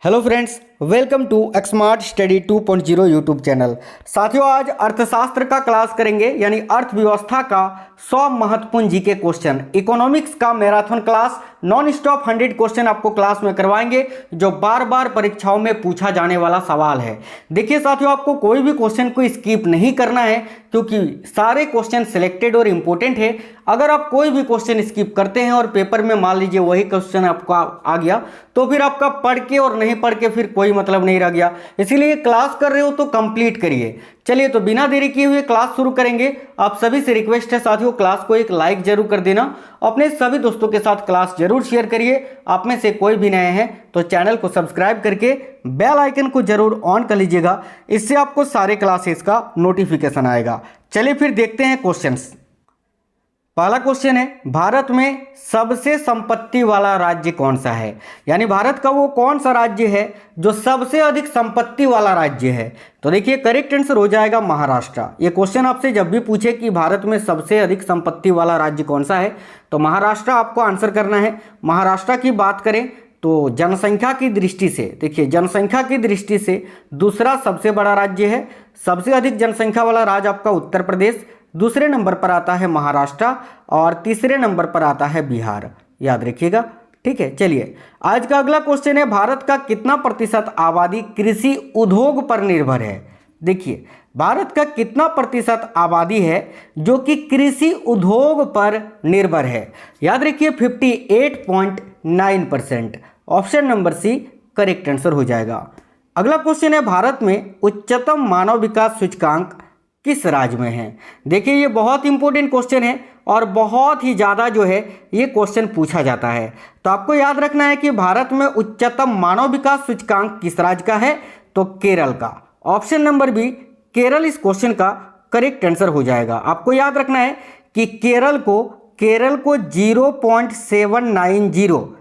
Hello friends, welcome to smart study 2.0 YouTube channel. साथियों, आज अर्थशास्त्र का क्लास करेंगे, यानी अर्थव्यवस्था का 100 महत्वपूर्ण जीके क्वेश्चन। इकोनॉमिक्स का marathon class non stop 100 question आपको क्लास में करवाएंगे, जो बार बार परीक्षाओं में पूछा जाने वाला सवाल है। देखिए साथियों, आपको कोई भी क्वेश्चन को स्किप नहीं करना है, क्योंकि सारे क्वेश्चन सिलेक्टेड और इम्पोर्टेंट है। अगर आप कोई भी क्वेश्चन स्किप करते हैं और पेपर में मान लीजिए वही क्वेश्चन आपका आ गया, तो फिर आपका पढ़ के और नहीं पढ़ के फिर कोई मतलब नहीं रह गया। इसीलिए क्लास कर रहे हो तो कंप्लीट करिए। चलिए, तो बिना देरी किए हुए क्लास शुरू करेंगे। आप सभी से रिक्वेस्ट है साथियों, क्लास को एक लाइक जरूर कर देना, अपने सभी दोस्तों के साथ क्लास जरूर शेयर करिए। आप में से कोई भी नए हैं तो चैनल को सब्सक्राइब करके बेल आइकन को जरूर ऑन कर लीजिएगा, इससे आपको सारे क्लासेस का नोटिफिकेशन आएगा। चलिए फिर देखते हैं क्वेश्चंस। पहला क्वेश्चन है, भारत में सबसे संपत्ति वाला राज्य कौन सा है? यानी भारत का वो कौन सा राज्य है जो सबसे अधिक संपत्ति वाला राज्य है? तो देखिए, करेक्ट आंसर हो जाएगा महाराष्ट्र। ये क्वेश्चन आपसे जब भी पूछे कि भारत में सबसे अधिक संपत्ति वाला राज्य कौन सा है, तो महाराष्ट्र आपको आंसर करना है। महाराष्ट्र की बात करें तो जनसंख्या की दृष्टि से, देखिए जनसंख्या की दृष्टि से दूसरा सबसे बड़ा राज्य है। सबसे अधिक जनसंख्या वाला राज्य आपका उत्तर प्रदेश, दूसरे नंबर पर आता है महाराष्ट्र और तीसरे नंबर पर आता है बिहार। याद रखिएगा, ठीक है। चलिए, आज का अगला क्वेश्चन है, भारत का कितना प्रतिशत आबादी कृषि उद्योग पर निर्भर है? देखिए, भारत का कितना प्रतिशत आबादी है जो कि कृषि उद्योग पर निर्भर है? याद रखिए 58.9%। Option number C correct answer हो जाएगा। अगला क्वेश्चन है, भारत में उच्चतम मानव विकास सूचकांक किस राज्य में है? देखिए, ये बहुत इंपॉर्टेंट क्वेश्चन है और बहुत ही ज़्यादा जो है ये क्वेश्चन पूछा जाता है। तो आपको याद रखना है कि भारत में उच्चतम मानव विकास सूचकांक किस राज्य का है? तो केरल का। ऑप्शन नंबर बी केरल इस क्वेश्चन का करेक्ट आंसर हो जाएगा। आपको याद रखना है कि केरल को 0.790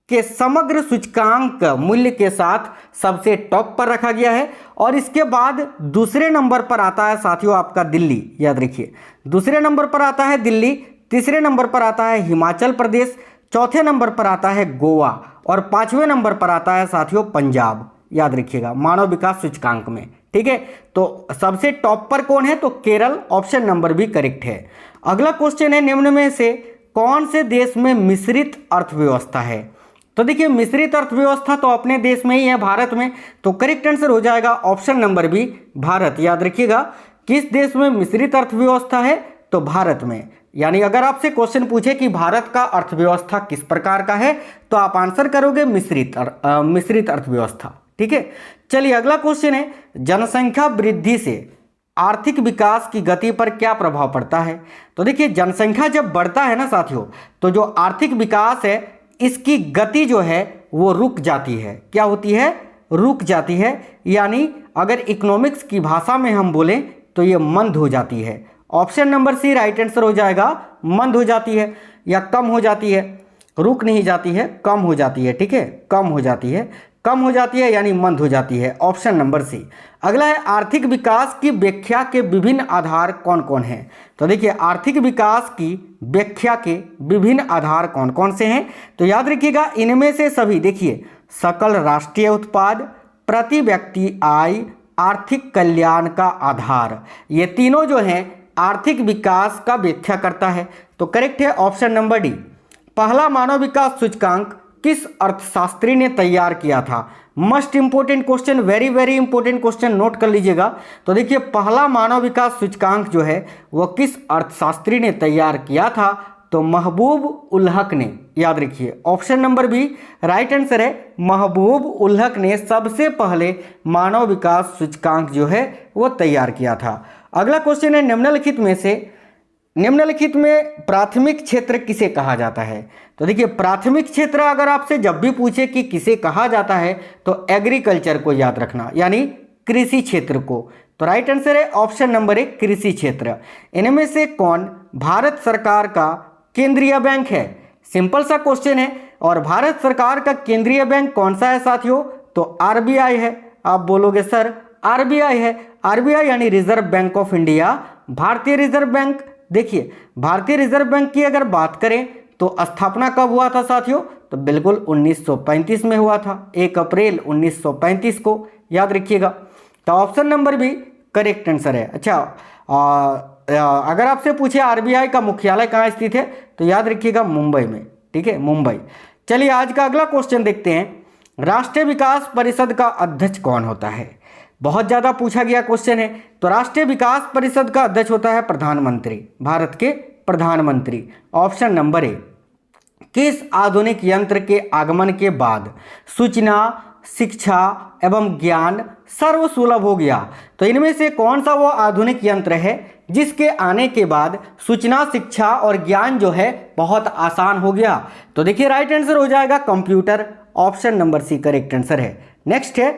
के समग्र सूचकांक मूल्य के साथ सबसे टॉप पर रखा गया है। और इसके बाद दूसरे नंबर पर आता है साथियों आपका दिल्ली। याद रखिए, दूसरे नंबर पर आता है दिल्ली, तीसरे नंबर पर आता है हिमाचल प्रदेश, चौथे नंबर पर आता है गोवा और पांचवें नंबर पर आता है साथियों पंजाब। याद रखिएगा, मानव विकास सूचकांक में, ठीक है। तो सबसे टॉप पर कौन है? तो केरल। ऑप्शन नंबर भी करेक्ट है। अगला क्वेश्चन है, निम्न में से कौन से देश में मिश्रित अर्थव्यवस्था है? तो देखिए, मिश्रित अर्थव्यवस्था तो अपने देश में ही है, भारत में। तो करेक्ट आंसर हो जाएगा ऑप्शन नंबर बी भारत। याद रखिएगा, किस देश में मिश्रित अर्थव्यवस्था है? तो भारत में। यानी अगर आपसे क्वेश्चन पूछे कि भारत का अर्थव्यवस्था किस प्रकार का है, तो आप आंसर करोगे मिश्रित अर्थव्यवस्था, ठीक है। चलिए, अगला क्वेश्चन है, जनसंख्या वृद्धि से आर्थिक विकास की गति पर क्या प्रभाव पड़ता है? तो देखिए, जनसंख्या जब बढ़ता है ना साथियों, तो जो आर्थिक विकास है इसकी गति जो है वो रुक जाती है। क्या होती है? रुक जाती है। यानी अगर इकोनॉमिक्स की भाषा में हम बोलें तो ये मंद हो जाती है। Option number C right answer हो जाएगा। मंद हो जाती है या कम हो जाती है, रुक नहीं जाती है, कम हो जाती है, ठीक है। कम हो जाती है यानी मंद हो जाती है। Option number C. अगला है, आर्थिक विकास की व्याख्या के विभिन्न आधार कौन कौन हैं? तो देखिए, आर्थिक विकास की व्याख्या के विभिन्न आधार कौन कौन से हैं? तो याद रखिएगा, इनमें से सभी, देखिए, सकल राष्ट्रीय उत्पाद, प्रति व्यक्ति आय, आर्थिक कल्याण का आधार, ये तीनों जो हैं आर्थिक विकास का व्याख्या करता है। तो करेक्ट है ऑप्शन नंबर डी। पहला मानव विकास सूचकांक किस अर्थशास्त्री ने तैयार किया था? Must important question, very very important question, note कर लीजिएगा। तो देखिए, पहला मानव विकास सूचकांक जो है वो किस अर्थशास्त्री ने तैयार किया था? तो महबूब उल हक ने। याद रखिए, option number B right answer है। महबूब उल हक ने सबसे पहले मानव विकास सूचकांक जो है वो तैयार किया था। अगला क्वेश्चन है, निम्नलिखित में प्राथमिक क्षेत्र किसे कहा जाता है? तो देखिए, प्राथमिक क्षेत्र अगर आपसे जब भी पूछे कि किसे कहा जाता है, तो एग्रीकल्चर को याद रखना, यानी कृषि क्षेत्र को। तो राइट आंसर है ऑप्शन नंबर एक कृषि क्षेत्र। इनमें से कौन भारत सरकार का केंद्रीय बैंक है? सिंपल सा क्वेश्चन है। और भारत सरकार का केंद्रीय बैंक कौन सा है साथियों? तो आरबीआई है। आप बोलोगे सर आरबीआई है। आरबीआई यानी रिजर्व बैंक ऑफ इंडिया, भारतीय रिजर्व बैंक। देखिए, भारतीय रिजर्व बैंक की अगर बात करें तो स्थापना कब हुआ था साथियों? तो बिल्कुल 1935 में हुआ था, 1 अप्रैल 1935 को, याद रखिएगा। तो option number B correct answer है। अच्छा, अगर आपसे पूछे आरबीआई का मुख्यालय कहाँ स्थित है, तो याद रखिएगा मुंबई में, ठीक है, मुंबई। चलिए आज का अगला क्वेश्चन देखते हैं, राष्ट्रीय विकास परिषद का अध्यक्ष कौन होता है? बहुत ज़्यादा पूछा गया क्वेश्चन है। तो राष्ट्रीय विकास परिषद का अध्यक्ष होता है प्रधानमंत्री, भारत के प्रधानमंत्री। ऑप्शन नंबर ए, किस आधुनिक यंत्र के आगमन के बाद सूचना, शिक्षा एवं ज्ञान सर्वसुलभ हो गया? तो इनमें से कौन सा वो आधुनिक यंत्र है जिसके आने के बाद सूचना, शिक्षा और ज्ञान जो है बहुत आसान हो गया? तो देखिए राइट आंसर हो जाएगा computer. Option number C correct answer है। नेक्स्ट है,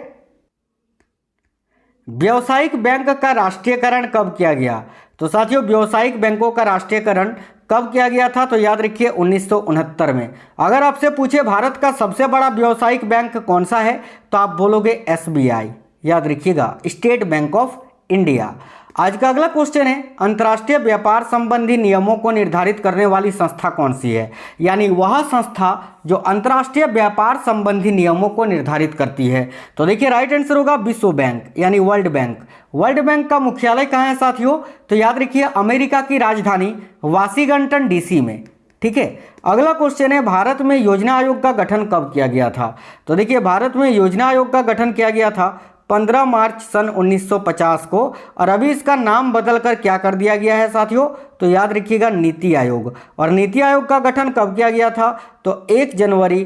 व्यावसायिक बैंक का राष्ट्रीयकरण कब किया गया? तो साथियों व्यावसायिक बैंकों का राष्ट्रीयकरण कब किया गया था? तो याद रखिए 1969 में। अगर आपसे पूछे भारत का सबसे बड़ा व्यावसायिक बैंक कौन सा है, तो आप बोलोगे SBI, याद रखिएगा, स्टेट बैंक ऑफ इंडिया। आज का अगला क्वेश्चन है, अंतर्राष्ट्रीय व्यापार संबंधी नियमों को निर्धारित करने वाली संस्था कौन सी है? यानी वह संस्था जो अंतर्राष्ट्रीय व्यापार संबंधी नियमों को निर्धारित करती है। तो देखिए राइट आंसर होगा विश्व बैंक, यानी वर्ल्ड बैंक। वर्ल्ड बैंक का मुख्यालय कहाँ है साथियों? तो याद रखिए अमेरिका की राजधानी वाशिंगटन DC में, ठीक है। अगला क्वेश्चन है, भारत में योजना आयोग का गठन कब किया गया था? तो देखिए भारत में योजना आयोग का गठन किया गया था 15 मार्च सन 1950 को, और अभी इसका नाम बदलकर क्या कर दिया गया है साथियों? तो याद रखिएगा नीति आयोग। और नीति आयोग का गठन कब किया गया था? तो 1 जनवरी,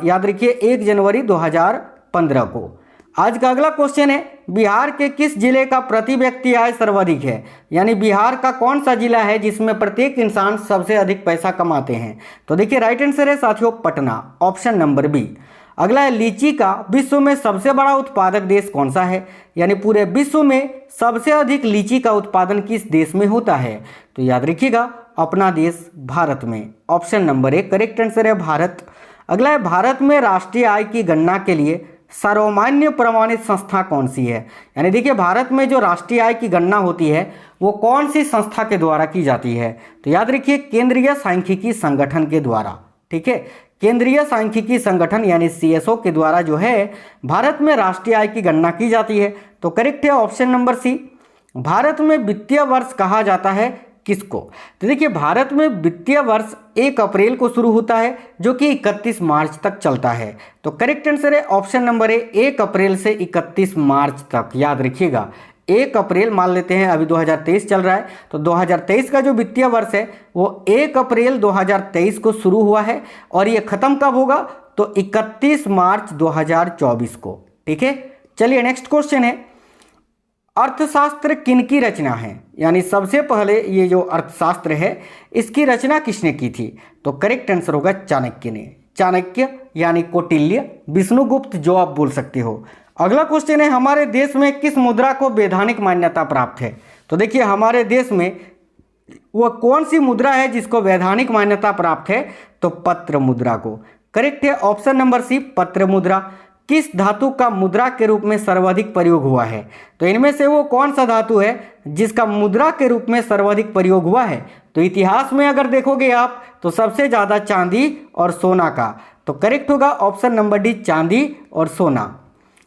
याद रखिए 1 जनवरी 2015 को। आज का अगला क्वेश्चन है, बिहार के किस जिले का प्रति व्यक्ति आय सर्वाधिक है? यानी बिहार का कौन सा जिला है जिसमें प्रत्येक इंसान सबसे अधिक पैसा कमाते हैं? तो देखिए राइट आंसर है साथियों पटना। Option number B. अगला है, लीची का विश्व में सबसे बड़ा उत्पादक देश कौन सा है? यानी पूरे विश्व में सबसे अधिक लीची का उत्पादन किस देश में होता है? तो याद रखिएगा अपना देश भारत में। Option number A correct answer है भारत। अगला है, भारत में राष्ट्रीय आय की गणना के लिए सर्वमान्य प्रमाणित संस्था कौन सी है? यानी देखिए भारत में जो राष्ट्रीय आय की गणना होती है वो कौन सी संस्था के द्वारा की जाती है? तो याद रखिए केंद्रीय सांख्यिकी संगठन के द्वारा, ठीक है, केंद्रीय सांख्यिकी संगठन यानी CSO के द्वारा जो है भारत में राष्ट्रीय आय की गणना की जाती है। तो करेक्ट है ऑप्शन नंबर सी। भारत में वित्तीय वर्ष कहा जाता है किसको? तो देखिए भारत में वित्तीय वर्ष 1 अप्रैल को शुरू होता है जो कि 31 मार्च तक चलता है। तो करेक्ट आंसर है ऑप्शन नंबर ए, 1 अप्रैल से 31 मार्च तक। याद रखिएगा 1 अप्रैल मान लेते हैं, अभी 2023 चल रहा है, तो 2023 का जो वित्तीय वर्ष है वो 1 अप्रैल 2023 को शुरू हुआ है और ये खत्म कब होगा? तो 31 मार्च 2024 को, ठीक है। चलिए नेक्स्ट क्वेश्चन है, अर्थशास्त्र किनकी रचना है? यानी सबसे पहले ये जो अर्थशास्त्र है इसकी रचना किसने की थी? तो करेक्ट आंसर होगा चाणक्य ने। चाणक्य यानी कौटिल्य, विष्णुगुप्त जो आप बोल सकते हो। अगला क्वेश्चन है, हमारे देश में किस मुद्रा को वैधानिक मान्यता प्राप्त है? तो देखिए हमारे देश में वह कौन सी मुद्रा है जिसको वैधानिक मान्यता प्राप्त है? तो पत्र मुद्रा को। करेक्ट है ऑप्शन नंबर सी पत्र मुद्रा। किस धातु का मुद्रा के रूप में सर्वाधिक प्रयोग हुआ है? तो इनमें से वो कौन सा धातु है जिसका मुद्रा के रूप में सर्वाधिक प्रयोग हुआ है? तो इतिहास में अगर देखोगे आप तो सबसे ज़्यादा चांदी और सोना का। तो करेक्ट होगा ऑप्शन नंबर डी चांदी और सोना।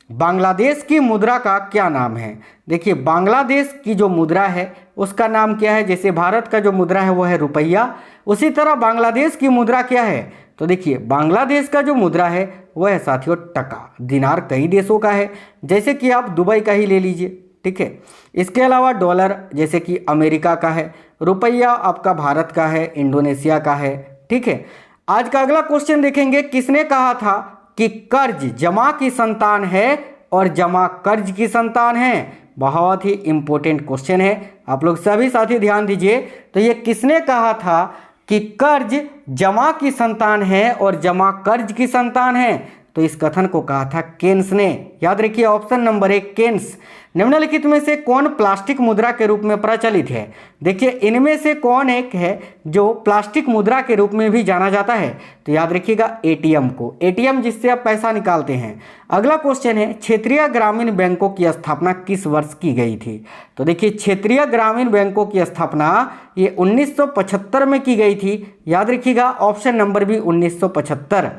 बांग्लादेश की मुद्रा का क्या नाम है? देखिए बांग्लादेश की जो मुद्रा है उसका नाम क्या है? जैसे भारत का जो मुद्रा है वो है रुपया, उसी तरह बांग्लादेश की मुद्रा क्या है? तो देखिए बांग्लादेश का जो मुद्रा है वह है साथियों टका। दिनार कई देशों का है, जैसे कि आप दुबई का ही ले लीजिए, ठीक है। इसके अलावा डॉलर जैसे कि अमेरिका का है, रुपया आपका भारत का है, इंडोनेशिया का है, ठीक है। आज का अगला क्वेश्चन देखेंगे, किसने कहा था कि कर्ज जमा की संतान है और जमा कर्ज की संतान है? बहुत ही इंपॉर्टेंट क्वेश्चन है, आप लोग सभी साथी ध्यान दीजिए। तो ये किसने कहा था कि कर्ज जमा की संतान है और जमा कर्ज की संतान है? तो इस कथन को कहा था केन्स ने। याद रखिए ऑप्शन नंबर 1 केन्स। निम्नलिखित में से कौन प्लास्टिक मुद्रा के रूप में प्रचलित है? देखिए इनमें से कौन एक है जो प्लास्टिक मुद्रा के रूप में भी जाना जाता है? तो याद रखिएगा एटीएम को, एटीएम जिससे आप पैसा निकालते हैं। अगला क्वेश्चन है क्षेत्रीय ग्रामीण बैंकों की स्थापना किस वर्ष की गई थी? तो देखिए क्षेत्रीय ग्रामीण बैंकों की स्थापना ये 1975 में की गई थी। याद रखिएगा ऑप्शन नंबर बी 1975।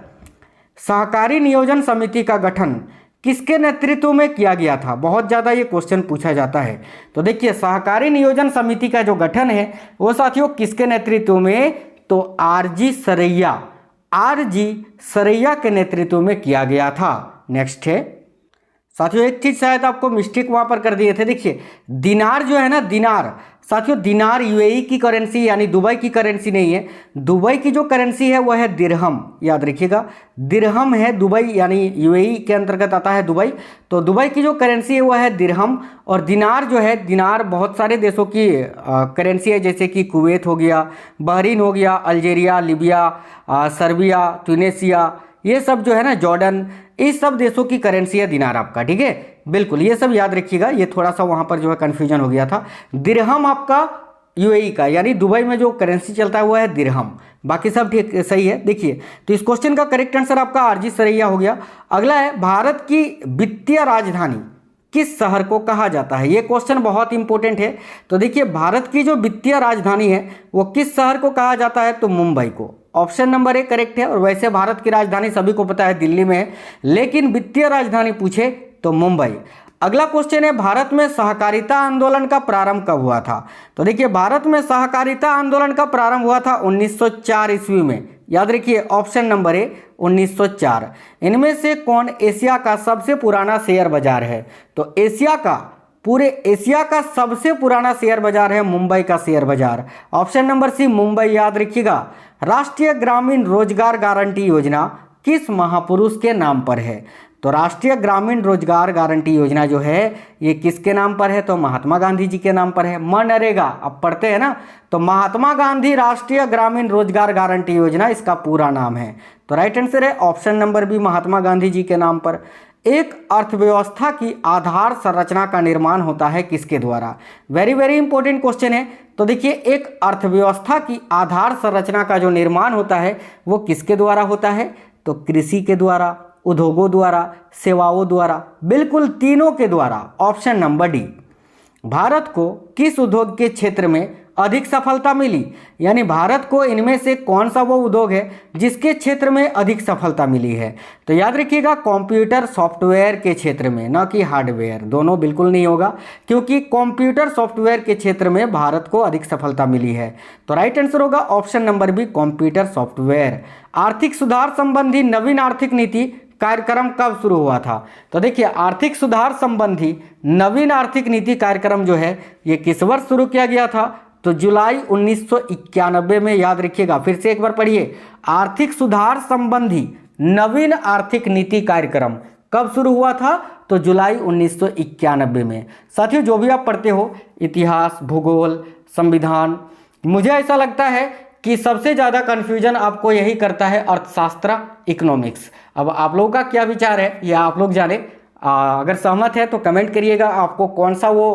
सहकारी नियोजन समिति का गठन किसके नेतृत्व में किया गया था? बहुत ज़्यादा ये क्वेश्चन पूछा जाता है। तो देखिए सहकारी नियोजन समिति का जो गठन है वो साथियों किसके नेतृत्व में? तो आरजी सरैया के नेतृत्व में किया गया था। नेक्स्ट है साथियों, एक चीज शायद आपको मिस्टेक वहां पर कर दिए थे। देखिए दिनार जो है ना, दिनार साथियों, दिनार यूएई की करेंसी यानी दुबई की करेंसी नहीं है। दुबई की जो करेंसी है वह है दिरहम। याद रखिएगा दिरहम है दुबई यानी यूएई के अंतर्गत आता है दुबई। तो दुबई की जो करेंसी है वह है दिरहम। और दिनार जो है, दिनार बहुत सारे देशों की करेंसी है, जैसे कि कुवैत हो गया, बहरीन हो गया, अल्जीरिया, लीबिया, सर्बिया, ट्यूनेशिया, ये सब जो है ना, जॉर्डन, इस सब देशों की करेंसी है दिनार आपका। ठीक है, बिल्कुल ये सब याद रखिएगा। ये थोड़ा सा वहां पर जो है कन्फ्यूजन हो गया था। दिरहम आपका यूएई का यानी दुबई में जो करेंसी चलता है वो है दिरहम। बाकी सब ठीक सही है। देखिए तो इस क्वेश्चन का करेक्ट आंसर आपका आरजी सरैया हो गया। अगला है भारत की वित्तीय राजधानी किस शहर को कहा जाता है? ये क्वेश्चन बहुत इंपॉर्टेंट है। तो देखिए भारत की जो वित्तीय राजधानी है वो किस शहर को कहा जाता है? तो मुंबई को। ऑप्शन नंबर 1 करेक्ट है। और वैसे भारत की राजधानी सभी को पता है दिल्ली में है, लेकिन वित्तीय राजधानी पूछे तो मुंबई। अगला क्वेश्चन है भारत में सहकारिता आंदोलन का प्रारंभ कब हुआ था? तो देखिए भारत में सहकारिता आंदोलन का प्रारंभ हुआ था 1904 ईस्वी में। याद रखिए ऑप्शन नंबर 1904। इनमें से कौन एशिया का सबसे पुराना शेयर बाजार है? तो पूरे एशिया का सबसे पुराना शेयर बाजार है मुंबई का शेयर बाजार। Option number C Mumbai. याद रखिएगा राष्ट्रीय ग्रामीण रोजगार गारंटी योजना किस महापुरुष के नाम पर है? तो राष्ट्रीय ग्रामीण रोजगार गारंटी योजना जो है ये किसके नाम पर है? तो महात्मा गांधी जी के नाम पर है। मनरेगा अब पढ़ते हैं ना, तो महात्मा गांधी राष्ट्रीय ग्रामीण रोजगार गारंटी योजना इसका पूरा नाम है। तो राइट आंसर है option number B Mahatma Gandhi ji के नाम पर। एक अर्थव्यवस्था की आधार संरचना का निर्माण होता है किसके द्वारा? वेरी वेरी इंपॉर्टेंट क्वेश्चन है। तो देखिए एक अर्थव्यवस्था की आधार संरचना का जो निर्माण होता है वो किसके द्वारा होता है? तो कृषि के द्वारा, उद्योगों द्वारा, सेवाओं द्वारा, बिल्कुल तीनों के द्वारा। Option number D. भारत को किस उद्योग के क्षेत्र में अधिक सफलता मिली? यानी भारत को इनमें से कौन सा वो उद्योग है जिसके क्षेत्र में अधिक सफलता मिली है? तो याद रखिएगा कंप्यूटर सॉफ्टवेयर के क्षेत्र में, ना कि हार्डवेयर। दोनों बिल्कुल नहीं होगा, क्योंकि कंप्यूटर सॉफ्टवेयर के क्षेत्र में भारत को अधिक सफलता मिली है। तो राइट आंसर होगा option number B computer software. आर्थिक सुधार संबंधी नवीन आर्थिक नीति कार्यक्रम कब शुरू हुआ था? तो देखिए आर्थिक सुधार संबंधी नवीन आर्थिक नीति कार्यक्रम जो है ये किस वर्ष शुरू किया गया था? तो जुलाई 1991 में। याद रखिएगा, फिर से एक बार पढ़िए, आर्थिक सुधार संबंधी नवीन आर्थिक नीति कार्यक्रम कब शुरू हुआ था? तो जुलाई 1991 में। साथियों जो भी आप पढ़ते हो इतिहास, भूगोल, संविधान, मुझे ऐसा लगता है कि सबसे ज़्यादा कन्फ्यूजन आपको यही करता है अर्थशास्त्र, इकोनॉमिक्स। अब आप लोगों का क्या विचार है ये आप लोग जाने। अगर सहमत है तो कमेंट करिएगा आपको कौन सा वो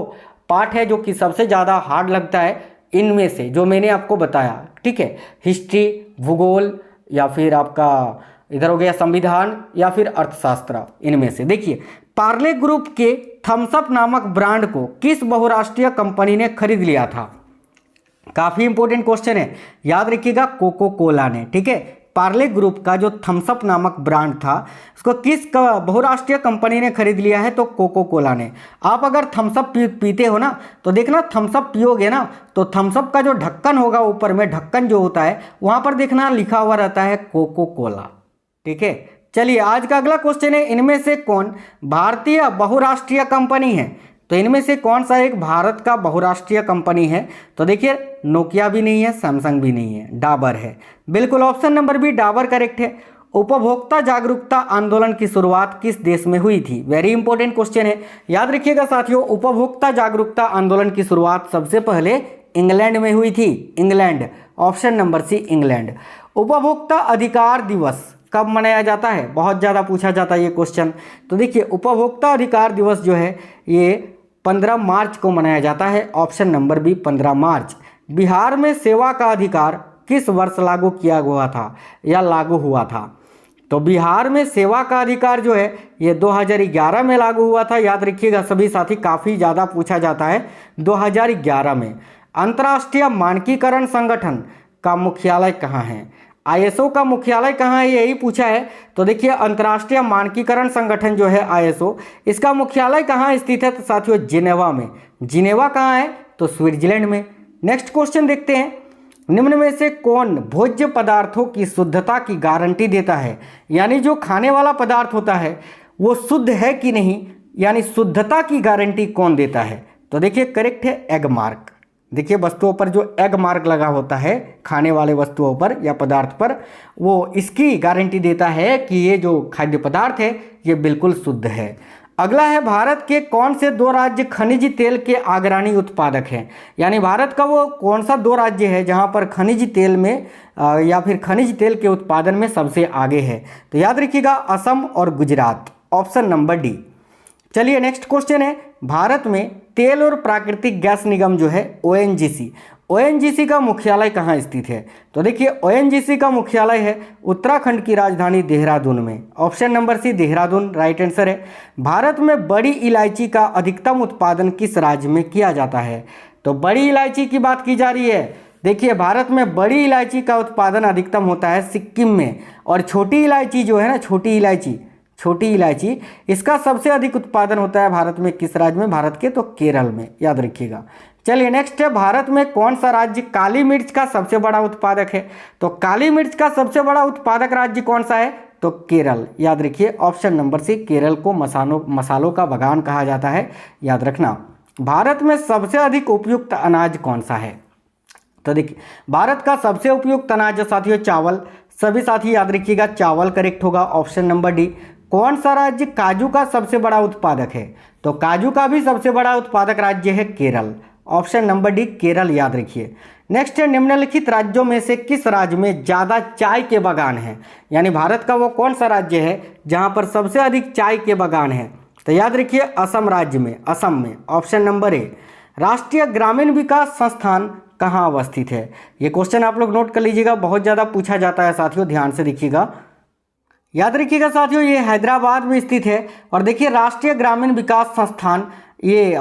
पार्ट है जो कि सबसे ज़्यादा हार्ड लगता है इनमें से जो मैंने आपको बताया। ठीक है, हिस्ट्री, भूगोल, या फिर आपका इधर हो गया संविधान, या फिर अर्थशास्त्र, इनमें से। देखिए पार्ले ग्रुप के थम्स अप नामक ब्रांड को किस बहुराष्ट्रीय कंपनी ने खरीद लिया था? काफ़ी इंपॉर्टेंट क्वेश्चन है, याद रखिएगा कोको कोला ने। ठीक है, पार्ले ग्रुप का जो थम्स अप नामक ब्रांड था उसको किस बहुराष्ट्रीय कंपनी ने खरीद लिया है? तो कोको कोला ने। आप अगर थम्स अप पीते हो ना तो देखना, थम्स अप पियोगे ना तो थम्स अप का जो ढक्कन होगा ऊपर में, ढक्कन जो होता है वहां पर देखना लिखा हुआ रहता है कोको कोला। ठीक है, चलिए आज का अगला क्वेश्चन है, इनमें से कौन भारतीय बहुराष्ट्रीय कंपनी है? तो इनमें से कौन सा एक भारत का बहुराष्ट्रीय कंपनी है? तो देखिए नोकिया भी नहीं है, सैमसंग भी नहीं है, डाबर है। बिल्कुल option number B Dabur correct है। उपभोक्ता जागरूकता आंदोलन की शुरुआत किस देश में हुई थी? वेरी इंपॉर्टेंट क्वेश्चन है, याद रखिएगा साथियों। उपभोक्ता जागरूकता आंदोलन की शुरुआत सबसे पहले इंग्लैंड में हुई थी, England. Option number C England. उपभोक्ता अधिकार दिवस कब मनाया जाता है? बहुत ज़्यादा पूछा जाता है ये क्वेश्चन। तो देखिए उपभोक्ता अधिकार दिवस जो है ये 15 मार्च को मनाया जाता है। ऑप्शन नंबर बी 15 मार्च। बिहार में सेवा का अधिकार किस वर्ष लागू किया हुआ था या लागू हुआ था? तो बिहार में सेवा का अधिकार जो है ये 2011 में लागू हुआ था। याद रखिएगा सभी साथी, काफ़ी ज़्यादा पूछा जाता है 2011 में। अंतर्राष्ट्रीय मानकीकरण संगठन का मुख्यालय कहाँ है? आईएसओ का मुख्यालय कहाँ है, यही पूछा है। तो देखिए अंतर्राष्ट्रीय मानकीकरण संगठन जो है आईएसओ, इसका मुख्यालय कहाँ स्थित है? तो साथियों जिनेवा में। जिनेवा कहाँ है? तो स्विट्जरलैंड में। नेक्स्ट क्वेश्चन देखते हैं, निम्न में से कौन भोज्य पदार्थों की शुद्धता की गारंटी देता है? यानी जो खाने वाला पदार्थ होता है वो शुद्ध है कि नहीं, यानी शुद्धता की गारंटी कौन देता है? तो देखिए करेक्ट है एग मार्क। देखिए वस्तुओं पर जो एग मार्क लगा होता है खाने वाले वस्तुओं पर या पदार्थ पर, वो इसकी गारंटी देता है कि ये जो खाद्य पदार्थ है ये बिल्कुल शुद्ध है। अगला है, भारत के कौन से 2 राज्य खनिज तेल के अग्रणी उत्पादक हैं? यानी भारत का वो कौन सा 2 राज्य है जहां पर खनिज तेल में या फिर खनिज तेल के उत्पादन में सबसे आगे है? तो याद रखिएगा असम और गुजरात। Option number D. चलिए नेक्स्ट क्वेश्चन है, भारत में तेल और प्राकृतिक गैस निगम जो है ओएनजीसी का मुख्यालय कहाँ स्थित है? तो देखिए ओएनजीसी का मुख्यालय है उत्तराखंड की राजधानी देहरादून में। Option number C Dehradun right answer है। भारत में बड़ी इलायची का अधिकतम उत्पादन किस राज्य में किया जाता है? तो बड़ी इलायची की बात की जा रही है। देखिए भारत में बड़ी इलायची का उत्पादन अधिकतम होता है सिक्किम में, और छोटी इलायची जो है ना, छोटी इलायची इसका सबसे अधिक उत्पादन होता है भारत में किस राज्य में? भारत के तो केरल में, याद रखिएगा। चलिए नेक्स्ट है, भारत में कौन सा राज्य काली मिर्च का सबसे बड़ा उत्पादक है? तो काली मिर्च का सबसे बड़ा उत्पादक राज्य कौन सा है? तो केरल, याद रखिए ऑप्शन नंबर सी। केरल को मसालों का बागान कहा जाता है, याद रखना। भारत में सबसे अधिक उपयुक्त अनाज कौन सा है? तो देखिए भारत का सबसे उपयुक्त अनाज साथियों चावल। सभी साथी याद रखिएगा चावल करेक्ट होगा, ऑप्शन नंबर डी। कौन सा राज्य काजू का सबसे बड़ा उत्पादक है? तो काजू का भी सबसे बड़ा उत्पादक राज्य है Kerala, option number D Kerala, याद रखिए। नेक्स्ट है, निम्नलिखित राज्यों में से किस राज्य में ज़्यादा चाय के बागान हैं? यानी भारत का वो कौन सा राज्य है जहां पर सबसे अधिक चाय के बागान हैं? तो याद रखिए असम राज्य में, असम में, ऑप्शन नंबर ए। राष्ट्रीय ग्रामीण विकास संस्थान कहाँ अवस्थित है? ये क्वेश्चन आप लोग नोट कर लीजिएगा, बहुत ज़्यादा पूछा जाता है साथियों, ध्यान से देखिएगा। याद रखिएगा साथियों ये हैदराबाद में स्थित है। और देखिए राष्ट्रीय ग्रामीण विकास संस्थान ये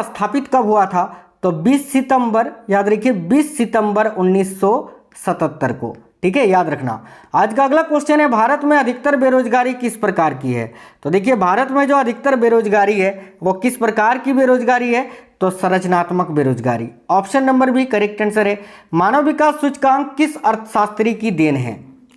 स्थापित कब हुआ था? तो 20 सितंबर, याद रखिए 20 सितंबर 1977 को, ठीक है, याद रखना। आज का अगला क्वेश्चन है, भारत में अधिकतर बेरोजगारी किस प्रकार की है? तो देखिए भारत में जो अधिकतर बेरोजगारी है वो किस प्रकार की बेरोजगारी है? तो संरचनात्मक बेरोजगारी, option number B correct answer है। मानव विकास सूचकांक किस अर्थशास्त्री की देन है?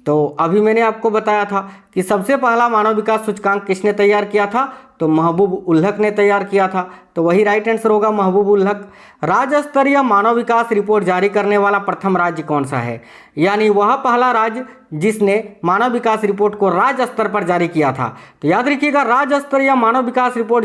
तो अभी मैंने आपको बताया था कि सबसे पहला मानव विकास सूचकांक किसने तैयार किया था? तो महबूब उल्हक ने तैयार किया था, तो वही राइट आंसर होगा महबूब उल्हक। राज्य स्तरीय मानव विकास रिपोर्ट जारी करने वाला प्रथम राज्य कौन सा है? यानी वह पहला राज्य जिसने मानव विकास रिपोर्ट को राज्य स्तर पर जारी किया था। तो याद रखिएगा राज्य स्तरीय मानव विकास रिपोर्ट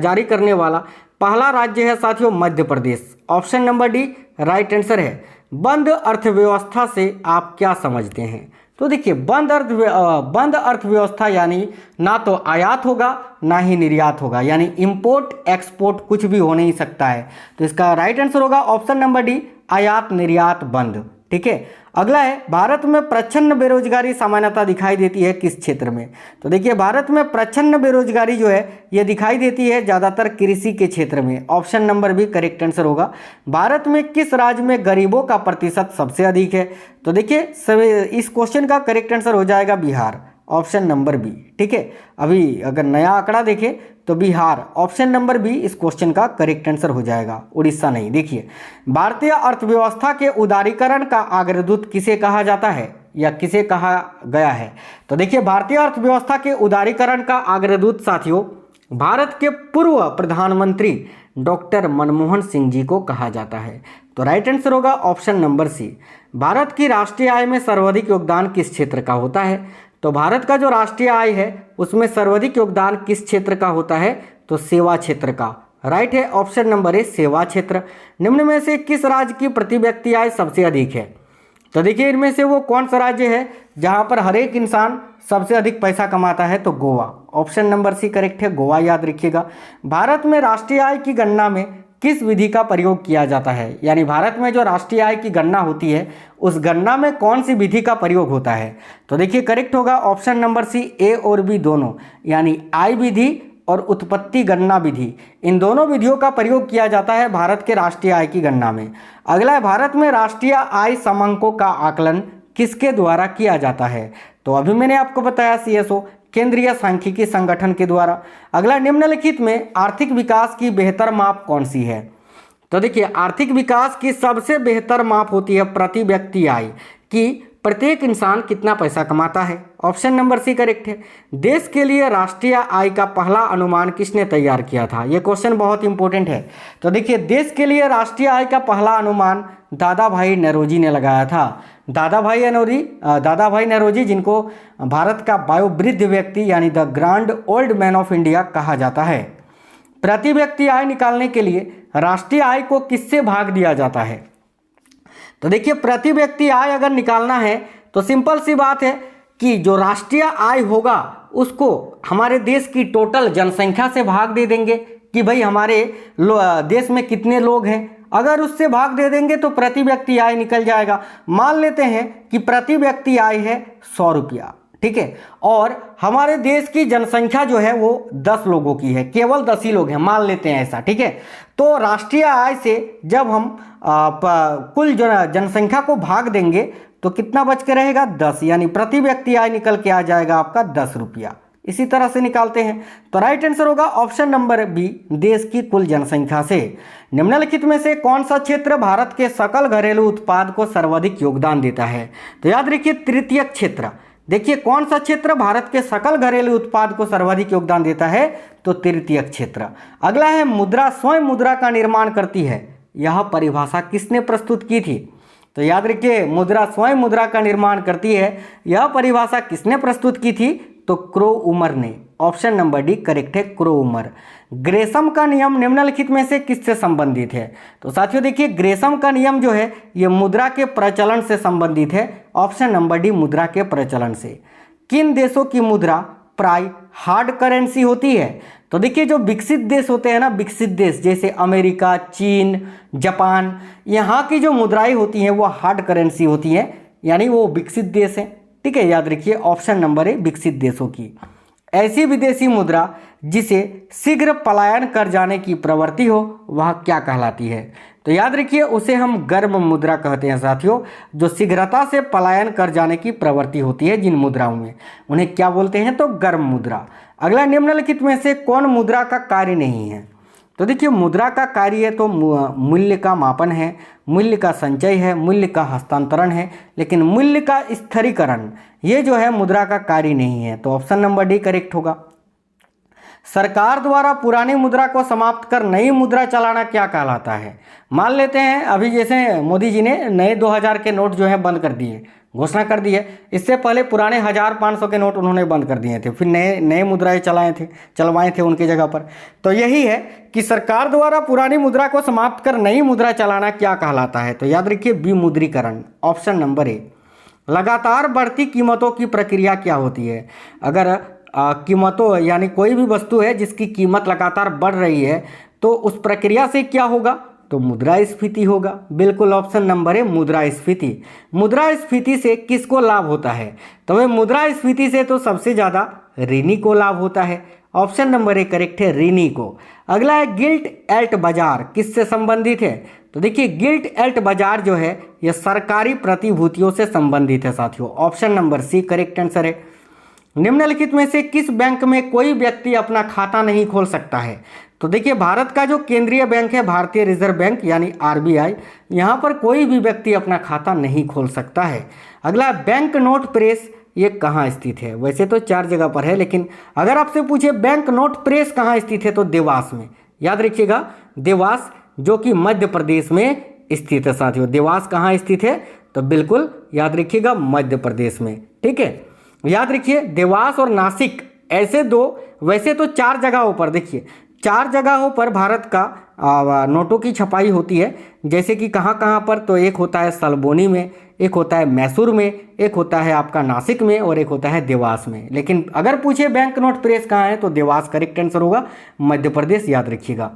जारी करने वाला पहला राज्य है साथियों Madhya Pradesh, option number D right answer है। बंद अर्थव्यवस्था से आप क्या समझते हैं? तो देखिए बंद अर्थव्यवस्था यानी ना तो आयात होगा ना ही निर्यात होगा, यानी इंपोर्ट एक्सपोर्ट कुछ भी हो नहीं सकता है। तो इसका राइट आंसर होगा ऑप्शन नंबर डी आयात निर्यात बंद, ठीक है। अगला है, भारत में प्रच्छन्न बेरोजगारी सामान्यतः दिखाई देती है किस क्षेत्र में? तो देखिए भारत में प्रच्छन्न बेरोजगारी जो है ये दिखाई देती है ज़्यादातर कृषि के क्षेत्र में, option number B correct answer होगा। भारत में किस राज्य में गरीबों का प्रतिशत सबसे अधिक है? तो देखिए इस क्वेश्चन का करेक्ट आंसर हो जाएगा बिहार, ऑप्शन नंबर बी, ठीक है। अभी अगर नया आंकड़ा देखें तो बिहार, ऑप्शन नंबर बी इस क्वेश्चन का करेक्ट आंसर हो जाएगा, उड़ीसा नहीं। देखिए भारतीय अर्थव्यवस्था के उदारीकरण का अग्रदूत किसे कहा जाता है या किसे कहा गया है? तो देखिए भारतीय अर्थव्यवस्था के उदारीकरण का अग्रदूत साथियों भारत के पूर्व प्रधानमंत्री डॉक्टर मनमोहन सिंह जी को कहा जाता है। तो राइट आंसर होगा ऑप्शन नंबर सी। भारत की राष्ट्रीय आय में सर्वाधिक योगदान किस क्षेत्र का होता है? तो भारत का जो राष्ट्रीय आय है उसमें सर्वाधिक योगदान किस क्षेत्र का होता है? तो सेवा क्षेत्र का, राइट है ऑप्शन नंबर ए सेवा क्षेत्र। निम्न में से किस राज्य की प्रति व्यक्ति आय सबसे अधिक है? तो देखिए इनमें से वो कौन सा राज्य है जहां पर हर एक इंसान सबसे अधिक पैसा कमाता है? तो Goa. Option number C correct है, गोवा याद रखिएगा। भारत में राष्ट्रीय आय की गणना में किस विधि का प्रयोग किया जाता है? यानी भारत में जो राष्ट्रीय आय की गणना होती है उस गणना में कौन सी विधि का प्रयोग होता है? तो देखिए करेक्ट होगा ऑप्शन नंबर सी, ए और बी दोनों, यानी आय विधि और उत्पत्ति गणना विधि, इन दोनों विधियों का प्रयोग किया जाता है भारत के राष्ट्रीय आय की गणना में। अगला है, भारत में राष्ट्रीय आय समंकों का आकलन किसके द्वारा किया जाता है? तो अभी मैंने आपको बताया CSO, केंद्रीय सांख्यिकी संगठन के द्वारा। अगला, निम्नलिखित में आर्थिक विकास की बेहतर माप कौन सी है? तो देखिए आर्थिक विकास की सबसे बेहतर माप होती है प्रति व्यक्ति आय, कि प्रत्येक इंसान कितना पैसा कमाता है। ऑप्शन नंबर सी करेक्ट है। देश के लिए राष्ट्रीय आय का पहला अनुमान किसने तैयार किया था? यह क्वेश्चन बहुत इंपॉर्टेंट है। तो देखिए देश के लिए राष्ट्रीय आय का पहला अनुमान दादा भाई नौरोजी ने लगाया था। दादा भाई नौरोजी जिनको भारत का वयोवृद्ध व्यक्ति यानी the grand old man of India कहा जाता है। प्रति व्यक्ति आय निकालने के लिए राष्ट्रीय आय को किससे भाग दिया जाता है? तो देखिए प्रति व्यक्ति आय अगर निकालना है तो सिंपल सी बात है कि जो राष्ट्रीय आय होगा उसको हमारे देश की टोटल जनसंख्या से भाग दे देंगे कि भाई हमारे देश में कितने लोग हैं। अगर उससे भाग दे देंगे तो प्रति व्यक्ति आय निकल जाएगा। मान लेते हैं कि प्रति व्यक्ति आय है 100 रुपया, ठीक है, और हमारे देश की जनसंख्या जो है वो 10 लोगों की है, केवल 10 ही लोग हैं, मान लेते हैं ऐसा, ठीक है। तो राष्ट्रीय आय से जब हम कुल जनसंख्या को भाग देंगे तो कितना बच के रहेगा? 10, यानी प्रति व्यक्ति आय निकल के आ जाएगा आपका 10 रुपया। इसी तरह से निकालते हैं तो राइट आंसर होगा ऑप्शन नंबर बी, देश की कुल जनसंख्या से। निम्नलिखित में से कौन सा क्षेत्र भारत के सकल घरेलू उत्पाद को सर्वाधिक योगदान देता है? तो याद रखिए तृतीयक क्षेत्र। देखिए कौन सा क्षेत्र भारत के सकल घरेलू उत्पाद को सर्वाधिक योगदान देता है? तो तृतीयक क्षेत्र। अगला है, मुद्रा स्वयं मुद्रा का निर्माण करती है, यह परिभाषा किसने प्रस्तुत की थी? तो याद रखिए मुद्रा स्वयं मुद्रा का निर्माण करती है, यह परिभाषा किसने प्रस्तुत की थी? तो क्रो उमर ने। ऑप्शन नंबर डी करेक्ट है, क्रो उमर। ग्रेसम का नियम निम्नलिखित में से किससे संबंधित है? तो साथियों देखिए ग्रेसम का नियम जो है ये मुद्रा के प्रचलन से संबंधित है। ऑप्शन नंबर डी मुद्रा के प्रचलन से। किन देशों की मुद्रा प्राय हार्ड करेंसी होती है? तो देखिए जो विकसित देश होते हैं ना, विकसित देश जैसे अमेरिका, चीन, जापान, यहाँ की जो मुद्राएं होती हैं वो हार्ड करेंसी होती हैं, यानी वो विकसित देश हैं, ठीक है। याद रखिए ऑप्शन नंबर है विकसित देशों की। ऐसी विदेशी मुद्रा जिसे शीघ्र पलायन कर जाने की प्रवृत्ति हो वह क्या कहलाती है? तो याद रखिए उसे हम गर्म मुद्रा कहते हैं साथियों। जो शीघ्रता से पलायन कर जाने की प्रवृत्ति होती है जिन मुद्राओं में, उन्हें क्या बोलते हैं? तो गर्म मुद्रा। अगला, निम्नलिखित में से कौन मुद्रा का कार्य नहीं है? तो देखिए मुद्रा का कार्य तो मूल्य का मापन है, मूल्य का संचय है, मूल्य का हस्तांतरण है, लेकिन मूल्य का स्थिरीकरण ये जो है मुद्रा का कार्य नहीं है। तो ऑप्शन नंबर डी करेक्ट होगा। सरकार द्वारा पुरानी मुद्रा को समाप्त कर नई मुद्रा चलाना क्या कहलाता है? मान लेते हैं अभी जैसे मोदी जी ने नए 2000 के नोट जो है बंद कर दिए, घोषणा कर दी है। इससे पहले पुराने 1000-500 के नोट उन्होंने बंद कर दिए थे, फिर नए मुद्राएं चलवाए थे उनके जगह पर। तो यही है कि सरकार द्वारा पुरानी मुद्रा को समाप्त कर नई मुद्रा चलाना क्या कहलाता है? तो याद रखिए विमुद्रीकरण। Option number A. लगातार बढ़ती कीमतों की प्रक्रिया क्या होती है? अगर कीमतों यानी कोई भी वस्तु है जिसकी कीमत लगातार बढ़ रही है तो उस प्रक्रिया से क्या होगा? तो मुद्रास्फीति होगा। बिल्कुल ऑप्शन नंबर है मुद्रास्फीति। मुद्रास्फीति से किसको लाभ होता है? तो वह मुद्रास्फीति से तो सबसे ज़्यादा ऋणी को लाभ होता है। ऑप्शन नंबर ए करेक्ट है, ऋणी को। अगला है, गिल्ट एल्ट बाजार किससे संबंधित है? तो देखिए गिल्ट एल्ट बाजार जो है यह सरकारी प्रतिभूतियों से संबंधित है साथियों। Option number C correct answer है। निम्नलिखित में से किस बैंक में कोई व्यक्ति अपना खाता नहीं खोल सकता है? तो देखिए भारत का जो केंद्रीय बैंक है भारतीय रिजर्व बैंक यानी RBI, यहाँ पर कोई भी व्यक्ति अपना खाता नहीं खोल सकता है। अगला, बैंक नोट प्रेस ये कहाँ स्थित है? वैसे तो 4 जगह पर है, लेकिन अगर आपसे पूछे बैंक नोट प्रेस कहाँ स्थित है तो देवास में। याद रखिएगा देवास जो कि मध्य प्रदेश में स्थित है साथियों। देवास कहाँ स्थित है? तो बिल्कुल याद रखिएगा मध्य प्रदेश में, ठीक है। याद रखिए देवास और नासिक ऐसे दो, वैसे तो 4 जगहों पर, देखिए 4 जगहों पर भारत का नोटों की छपाई होती है, जैसे कि कहाँ कहाँ पर, तो एक होता है सलबोनी में, एक होता है मैसूर में, एक होता है आपका नासिक में और एक होता है देवास में। लेकिन अगर पूछे बैंक नोट प्रेस कहाँ है तो देवास करेक्ट आंसर होगा, मध्य प्रदेश, याद रखिएगा।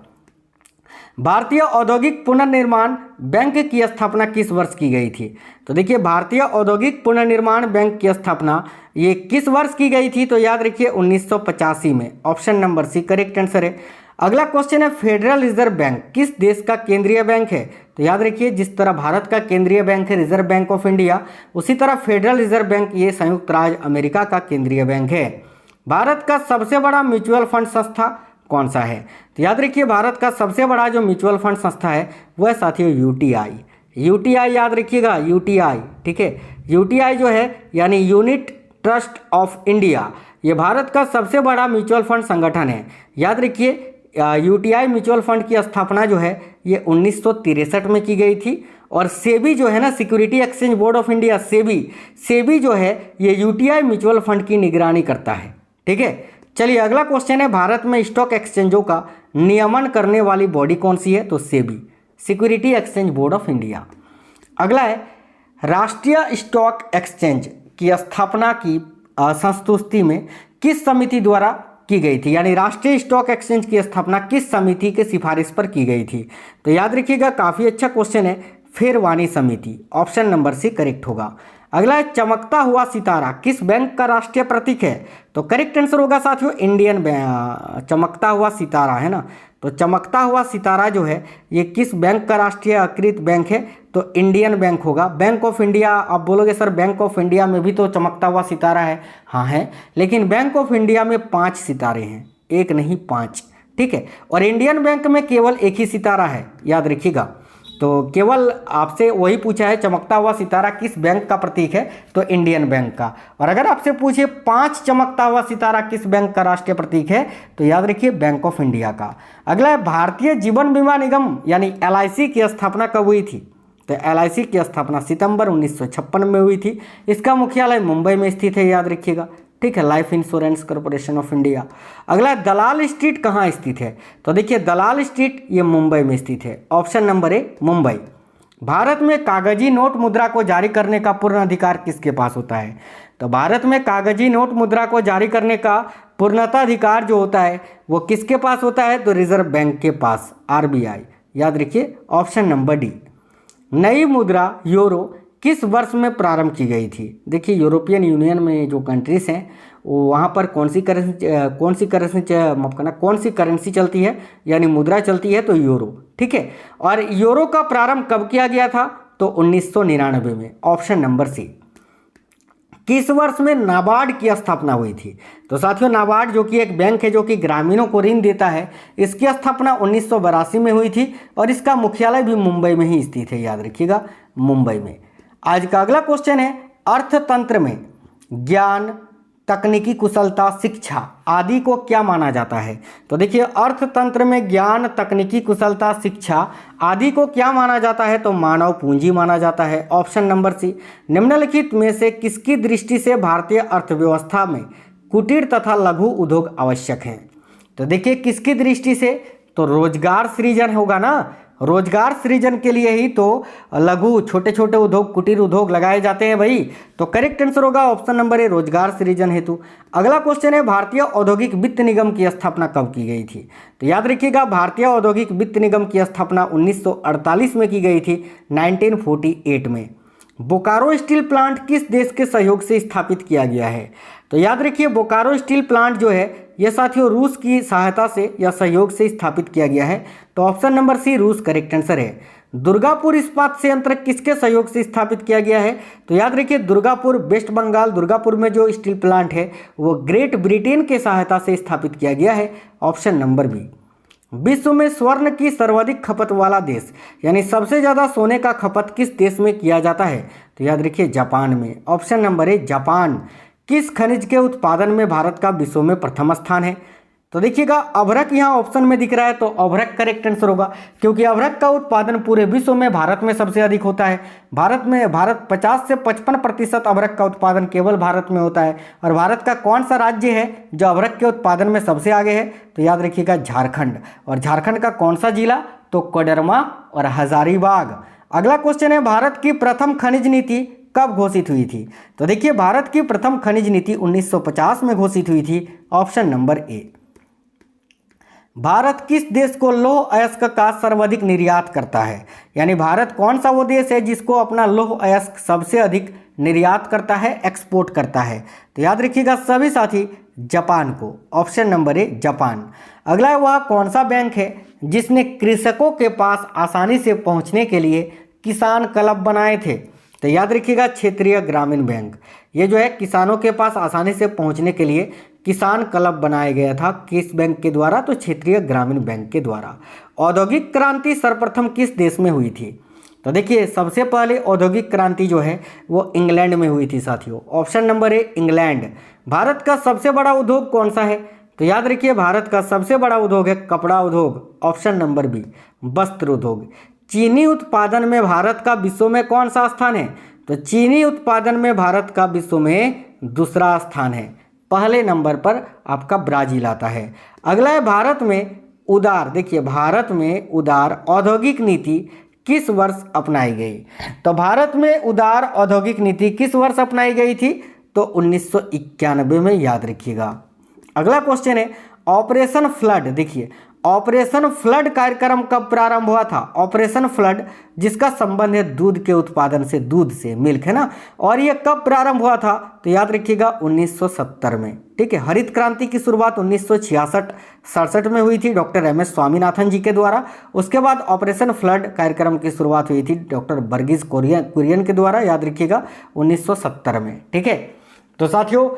भारतीय औद्योगिक पुनर्निर्माण बैंक की स्थापना किस वर्ष की गई थी? तो देखिए भारतीय औद्योगिक पुनर्निर्माण बैंक की स्थापना ये किस वर्ष की गई थी? तो याद रखिए 1985 में, option number C correct answer है। अगला क्वेश्चन है फेडरल रिजर्व बैंक किस देश का केंद्रीय बैंक है? तो याद रखिए जिस तरह भारत का केंद्रीय बैंक है रिजर्व बैंक ऑफ इंडिया, उसी तरह फेडरल रिजर्व बैंक ये संयुक्त राज्य अमेरिका का केंद्रीय बैंक है। भारत का सबसे बड़ा म्यूचुअल फंड संस्था कौन सा है? तो याद रखिए भारत का सबसे बड़ा जो म्यूचुअल फंड संस्था है वह साथियों यूटीआई, यूटीआई याद रखिएगा, यूटीआई, ठीक है। यूटीआई जो है यानी यूनिट ट्रस्ट ऑफ इंडिया, ये भारत का सबसे बड़ा म्यूचुअल फंड संगठन है। याद रखिए यूटीआई म्यूचुअल फंड की स्थापना जो है ये 1963 में की गई थी। और सेबी जो है ना, security exchange board of India, SEBI जो है ये यूटीआई म्यूचुअल फंड की निगरानी करता है, ठीक है। चलिए अगला क्वेश्चन है भारत में स्टॉक एक्सचेंजों का नियमन करने वाली बॉडी कौन सी है? तो SEBI, security exchange board of India. अगला है राष्ट्रीय स्टॉक एक्सचेंज की स्थापना की संस्तुति में किस समिति द्वारा की गई थी? यानी राष्ट्रीय स्टॉक एक्सचेंज की स्थापना किस समिति के सिफारिश पर की गई थी? तो याद रखिएगा काफ़ी अच्छा क्वेश्चन है, फेरवानी समिति, ऑप्शन नंबर सी करेक्ट होगा। अगला है चमकता हुआ सितारा किस बैंक का राष्ट्रीय प्रतीक है? तो करेक्ट आंसर होगा साथियों इंडियन बैंक, चमकता हुआ सितारा है ना, तो चमकता हुआ सितारा जो है ये किस बैंक का राष्ट्रीयकृत बैंक है? तो इंडियन बैंक होगा। बैंक ऑफ इंडिया, आप बोलोगे सर बैंक ऑफ इंडिया में भी तो चमकता हुआ सितारा है, हाँ है, लेकिन बैंक ऑफ इंडिया में 5 सितारे हैं, एक नहीं 5, ठीक है। और इंडियन बैंक में केवल एक ही सितारा है, याद रखिएगा। तो केवल आपसे वही पूछा है चमकता हुआ सितारा किस बैंक का प्रतीक है? तो इंडियन बैंक का। और अगर आपसे पूछे 5 चमकता हुआ सितारा किस बैंक का राष्ट्रीय प्रतीक है? तो याद रखिए बैंक ऑफ इंडिया का। अगला है भारतीय जीवन बीमा निगम यानी एलआईसी की स्थापना कब हुई थी? तो एलआईसी की स्थापना सितंबर 1956 में हुई थी। इसका मुख्यालय मुंबई में स्थित है, याद रखिएगा, ठीक है, life insurance corporation of India. अगला दलाल स्ट्रीट कहाँ स्थित है? तो देखिए दलाल स्ट्रीट ये मुंबई में स्थित है, option number A Mumbai. Bharat में कागजी नोट मुद्रा को जारी करने का पूर्ण अधिकार किसके पास होता है? तो भारत में कागजी नोट मुद्रा को जारी करने का पूर्णताधिकार जो होता है वो किसके पास होता है? तो रिजर्व बैंक के पास, आरबीआई, याद रखिए, ऑप्शन नंबर डी। नई मुद्रा यूरो किस वर्ष में प्रारंभ की गई थी? देखिए यूरोपियन यूनियन में जो कंट्रीज हैं वो वहाँ पर कौन सी करेंसी चलती है, यानी मुद्रा चलती है, तो यूरो, ठीक है। और यूरो का प्रारंभ कब किया गया था? तो 1999 में, ऑप्शन नंबर सी। किस वर्ष में नाबार्ड की स्थापना हुई थी? तो साथियों नाबार्ड जो कि एक बैंक है जो कि ग्रामीणों को ऋण देता है, इसकी स्थापना 1982 में हुई थी और इसका मुख्यालय भी मुंबई में ही स्थित है, याद रखिएगा, मुंबई में। आज का अगला क्वेश्चन है अर्थतंत्र में ज्ञान, तकनीकी कुशलता, शिक्षा आदि को क्या माना जाता है? तो देखिए अर्थतंत्र में ज्ञान, तकनीकी कुशलता, शिक्षा आदि को क्या माना जाता है? तो मानव पूंजी माना जाता है, ऑप्शन नंबर सी। निम्नलिखित में से किसकी दृष्टि से भारतीय अर्थव्यवस्था में कुटीर तथा लघु उद्योग आवश्यक हैं? तो देखिए किसकी दृष्टि से? तो रोजगार सृजन होगा ना, रोजगार सृजन के लिए ही तो लघु छोटे छोटे उद्योग, कुटीर उद्योग लगाए जाते हैं भाई। तो करेक्ट आंसर होगा ऑप्शन नंबर ए, रोजगार सृजन हेतु। अगला क्वेश्चन है भारतीय औद्योगिक वित्त निगम की स्थापना कब की गई थी? तो याद रखिएगा भारतीय औद्योगिक वित्त निगम की स्थापना 1948 में की गई थी, 1948 में। बोकारो स्टील प्लांट किस देश के सहयोग से स्थापित किया गया है? तो याद रखिए बोकारो स्टील प्लांट जो है यह साथियों रूस की सहायता से या सहयोग से स्थापित किया गया है, तो ऑप्शन नंबर सी रूस करेक्ट आंसर है। दुर्गापुर इस्पात संयंत्र किसके सहयोग से स्थापित किया गया है? तो याद रखिए दुर्गापुर, वेस्ट बंगाल, दुर्गापुर में जो स्टील प्लांट है वो ग्रेट ब्रिटेन के सहायता से स्थापित किया गया है, ऑप्शन नंबर बी। विश्व में स्वर्ण की सर्वाधिक खपत वाला देश यानी सबसे ज़्यादा सोने का खपत किस देश में किया जाता है? तो याद रखिए जापान में, ऑप्शन नंबर ए जापान। किस खनिज के उत्पादन में भारत का विश्व में प्रथम स्थान है? तो देखिएगा अभ्रक यहाँ ऑप्शन में दिख रहा है, तो अभ्रक करेक्ट आंसर होगा, क्योंकि अभ्रक का उत्पादन पूरे विश्व में भारत में सबसे अधिक होता है। भारत 50 से 55% अभ्रक का उत्पादन केवल भारत में होता है। और भारत का कौन सा राज्य है जो अभ्रक के उत्पादन में सबसे आगे है? तो याद रखिएगा झारखंड। और झारखंड का कौन सा जिला? तो कोडरमा और हजारीबाग। अगला क्वेश्चन है, भारत की प्रथम खनिज नीति कब घोषित हुई थी? तो देखिए भारत की प्रथम खनिज नीति 1950 में घोषित हुई थी। Option number A. भारत किस देश को लौह अयस्क का सर्वाधिक निर्यात करता है? यानी भारत कौन सा वो देश है जिसको अपना लौह अयस्क सबसे अधिक निर्यात करता है, एक्सपोर्ट करता है? तो याद रखिएगा सभी साथी, जापान को। Option number A Japan. अगला है, वह कौन सा बैंक है जिसने कृषकों के पास आसानी से पहुंचने के लिए किसान क्लब बनाए थे? तो याद रखिएगा क्षेत्रीय ग्रामीण बैंक। ये जो है किसानों के पास आसानी से पहुंचने के लिए किसान क्लब बनाया गया था। किस बैंक के द्वारा? तो क्षेत्रीय ग्रामीण बैंक के द्वारा। औद्योगिक क्रांति सर्वप्रथम किस देश में हुई थी? तो देखिए सबसे पहले औद्योगिक क्रांति जो है वो इंग्लैंड में हुई थी साथियों। Option number A England. Bharat का सबसे बड़ा उद्योग कौन सा है? तो याद रखिए भारत का सबसे बड़ा उद्योग है कपड़ा उद्योग। ऑप्शन नंबर बी वस्त्र उद्योग। चीनी उत्पादन में भारत का विश्व में कौन सा स्थान है? तो चीनी उत्पादन में भारत का विश्व में दूसरा स्थान है। पहले नंबर पर आपका ब्राजील आता है। अगला है, भारत में उदार, देखिए भारत में उदार औद्योगिक नीति किस वर्ष अपनाई गई? तो भारत में उदार औद्योगिक नीति किस वर्ष अपनाई गई थी? तो 1991 में, याद रखिएगा। अगला क्वेश्चन है, ऑपरेशन फ्लड। देखिए ऑपरेशन फ्लड कार्यक्रम कब प्रारंभ हुआ था? ऑपरेशन फ्लड जिसका संबंध है दूध के उत्पादन से, दूध से, मिल्क है ना, और ये कब प्रारंभ हुआ था? तो याद रखिएगा 1970 में। ठीक है, हरित क्रांति की शुरुआत 1966-67 में हुई थी डॉक्टर एम.एस. स्वामीनाथन जी के द्वारा। उसके बाद ऑपरेशन फ्लड कार्यक्रम की शुरुआत हुई थी डॉक्टर वर्गीज कुरियन के द्वारा, याद रखिएगा 1970 में। ठीक है, तो साथियों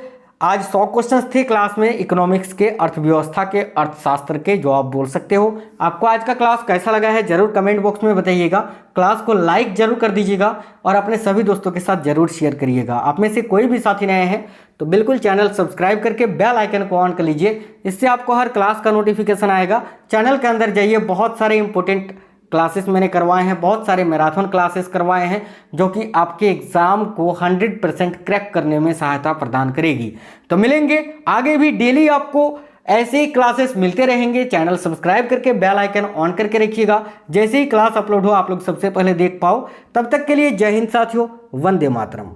आज 100 क्वेश्चंस थे क्लास में इकोनॉमिक्स के, अर्थव्यवस्था के, अर्थशास्त्र के, जो आप बोल सकते हो। आपको आज का क्लास कैसा लगा है जरूर कमेंट बॉक्स में बताइएगा। क्लास को लाइक जरूर कर दीजिएगा और अपने सभी दोस्तों के साथ जरूर शेयर करिएगा। आप में से कोई भी साथी नए हैं तो बिल्कुल चैनल सब्सक्राइब करके बेल आइकन को ऑन कर लीजिए, इससे आपको हर क्लास का नोटिफिकेशन आएगा। चैनल के अंदर जाइए, बहुत सारे इंपॉर्टेंट क्लासेस मैंने करवाए हैं, बहुत सारे मैराथन क्लासेस करवाए हैं जो कि आपके एग्जाम को 100% क्रैक करने में सहायता प्रदान करेगी। तो मिलेंगे आगे भी, डेली आपको ऐसे ही क्लासेस मिलते रहेंगे। चैनल सब्सक्राइब करके बेल आइकन ऑन करके रखिएगा, जैसे ही क्लास अपलोड हो आप लोग सबसे पहले देख पाओ। तब तक के लिए जय हिंद साथियों, वंदे मातरम।